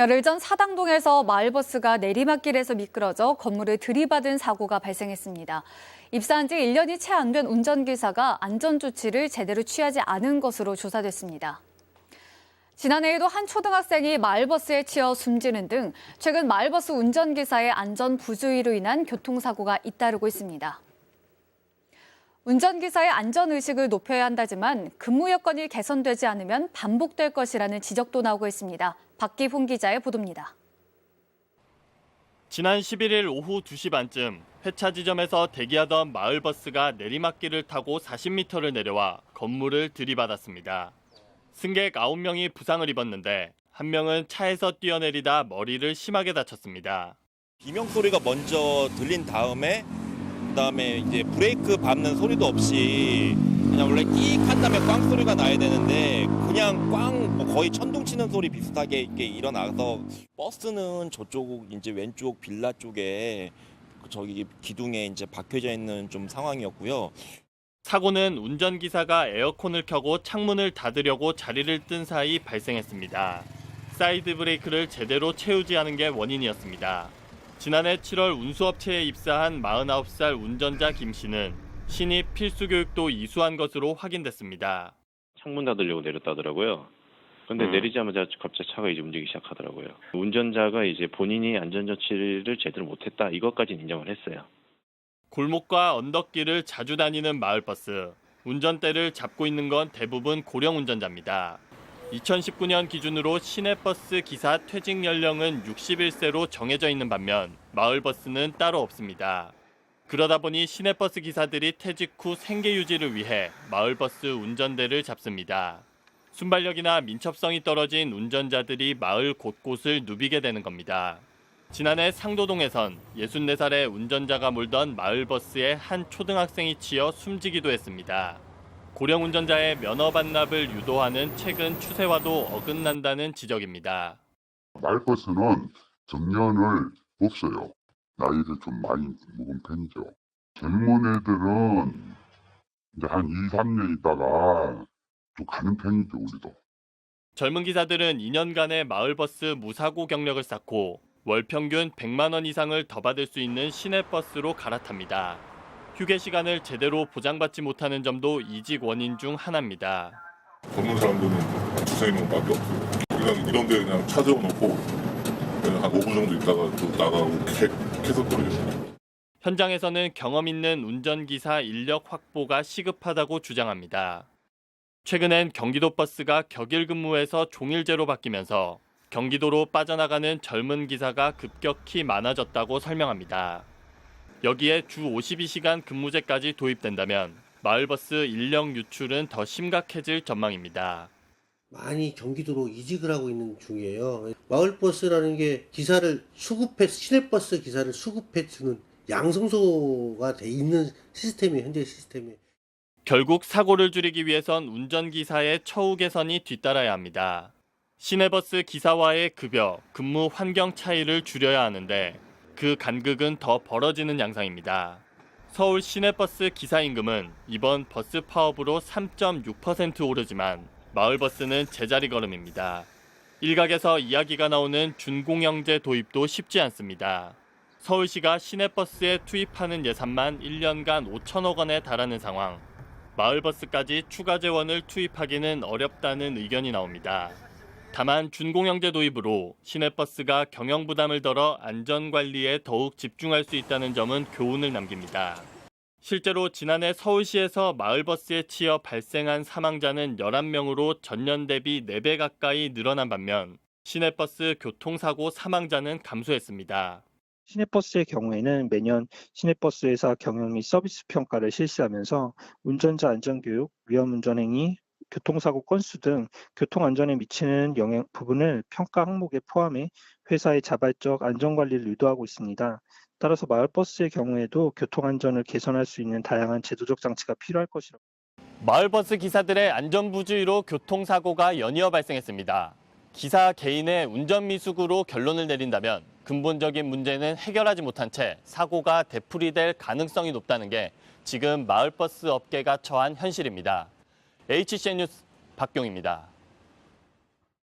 열흘 전 사당동에서 마을버스가 내리막길에서 미끄러져 건물을 들이받은 사고가 발생했습니다. 입사한 지 1년이 채 안 된 운전기사가 안전조치를 제대로 취하지 않은 것으로 조사됐습니다. 지난해에도 한 초등학생이 마을버스에 치여 숨지는 등 최근 마을버스 운전기사의 안전 부주의로 인한 교통사고가 잇따르고 있습니다. 운전기사의 안전의식을 높여야 한다지만 근무 여건이 개선되지 않으면 반복될 것이라는 지적도 나오고 있습니다. 박기훈 기자의 보도입니다. 지난 11일 오후 2시 반쯤 회차 지점에서 대기하던 마을버스가 내리막길을 타고 40m를 내려와 건물을 들이받았습니다. 승객 9명이 부상을 입었는데 한 명은 차에서 뛰어내리다 머리를 심하게 다쳤습니다. 비명 소리가 먼저 들린 그다음에 이제 브레이크 밟는 소리도 없이 그냥 원래 끽 한 다음에 꽝 소리가 나야 되는데 그냥 꽝 거의 천둥 치는 소리 비슷하게 이렇게 일어나서 버스는 저쪽 이제 왼쪽 빌라 쪽에 저기 기둥에 이제 박혀져 있는 좀 상황이었고요. 사고는 운전기사가 에어컨을 켜고 창문을 닫으려고 자리를 뜬 사이 발생했습니다. 사이드 브레이크를 제대로 채우지 않은 게 원인이었습니다. 지난해 7월 운수업체에 입사한 49살 운전자 김 씨는 신입 필수 교육도 이수한 것으로 확인됐습니다. 창문 닫으려고 내렸다더라고요. 그런데 내리자마자 갑자기 차가 이제 움직이기 시작하더라고요. 운전자가 이제 본인이 안전조치를 제대로 못했다 이것까지는 인정을 했어요. 골목과 언덕길을 자주 다니는 마을버스. 운전대를 잡고 있는 건 대부분 고령 운전자입니다. 2019년 기준으로 시내버스 기사 퇴직 연령은 61세로 정해져 있는 반면 마을버스는 따로 없습니다. 그러다 보니 시내버스 기사들이 퇴직 후 생계 유지를 위해 마을버스 운전대를 잡습니다. 순발력이나 민첩성이 떨어진 운전자들이 마을 곳곳을 누비게 되는 겁니다. 지난해 상도동에선 64살의 운전자가 몰던 마을버스에 한 초등학생이 치여 숨지기도 했습니다. 고령 운전자의 면허 반납을 유도하는 최근 추세와도 어긋난다는 지적입니다. 마을버스는 정년을 없어요. 나이를 좀 많이 먹은 편이죠. 젊은 애들은 이제 한 2, 3년 있다가 좀 가는 편이죠, 우리도. 젊은 기사들은 2년간의 마을버스 무사고 경력을 쌓고 월 평균 100만 원 이상을 더 받을 수 있는 시내버스로 갈아탑니다. 휴게 시간을 제대로 보장받지 못하는 점도 이직 원인 중 하나입니다. 젊은 사람들은 주서 있는 것밖에 없어요. 그냥 이런 데 그냥 차 세워놓고 그냥 한 5분 정도 있다가 또 나가고 계속 거리겠습니다. 현장에서는 경험 있는 운전기사 인력 확보가 시급하다고 주장합니다. 최근엔 경기도 버스가 격일 근무에서 종일제로 바뀌면서 경기도로 빠져나가는 젊은 기사가 급격히 많아졌다고 설명합니다. 여기에 주 52시간 근무제까지 도입된다면 마을버스 인력 유출은 더 심각해질 전망입니다. 많이 경기도로 이직을 하고 있는 중이에요. 마을버스라는 게 기사를 시내버스 기사를 수급해주는 양성소가 돼 있는 시스템이에요, 현재 시스템이. 결국 사고를 줄이기 위해선 운전기사의 처우 개선이 뒤따라야 합니다. 시내버스 기사와의 급여, 근무 환경 차이를 줄여야 하는데 그 간극은 더 벌어지는 양상입니다. 서울 시내버스 기사 임금은 이번 버스 파업으로 3.6% 오르지만 마을버스는 제자리 걸음입니다. 일각에서 이야기가 나오는 준공영제 도입도 쉽지 않습니다. 서울시가 시내버스에 투입하는 예산만 1년간 5천억 원에 달하는 상황. 마을버스까지 추가 재원을 투입하기는 어렵다는 의견이 나옵니다. 다만 준공영제 도입으로 시내버스가 경영 부담을 덜어 안전관리에 더욱 집중할 수 있다는 점은 교훈을 남깁니다. 실제로 지난해 서울시에서 마을버스에 치여 발생한 사망자는 11명으로 전년 대비 4배 가까이 늘어난 반면 시내버스 교통사고 사망자는 감소했습니다. 시내버스의 경우에는 매년 시내버스 회사 경영 및 서비스 평가를 실시하면서 운전자 안전교육, 위험운전행위, 교통사고 건수 등 교통안전에 미치는 영향 부분을 평가 항목에 포함해 회사의 자발적 안전관리를 유도하고 있습니다. 따라서 마을버스의 경우에도 교통안전을 개선할 수 있는 다양한 제도적 장치가 필요할 것이라고. 마을버스 기사들의 안전부주의로 교통사고가 연이어 발생했습니다. 기사 개인의 운전미숙으로 결론을 내린다면 근본적인 문제는 해결하지 못한 채 사고가 되풀이될 가능성이 높다는 게 지금 마을버스 업계가 처한 현실입니다. HCN 뉴스 박경입니다.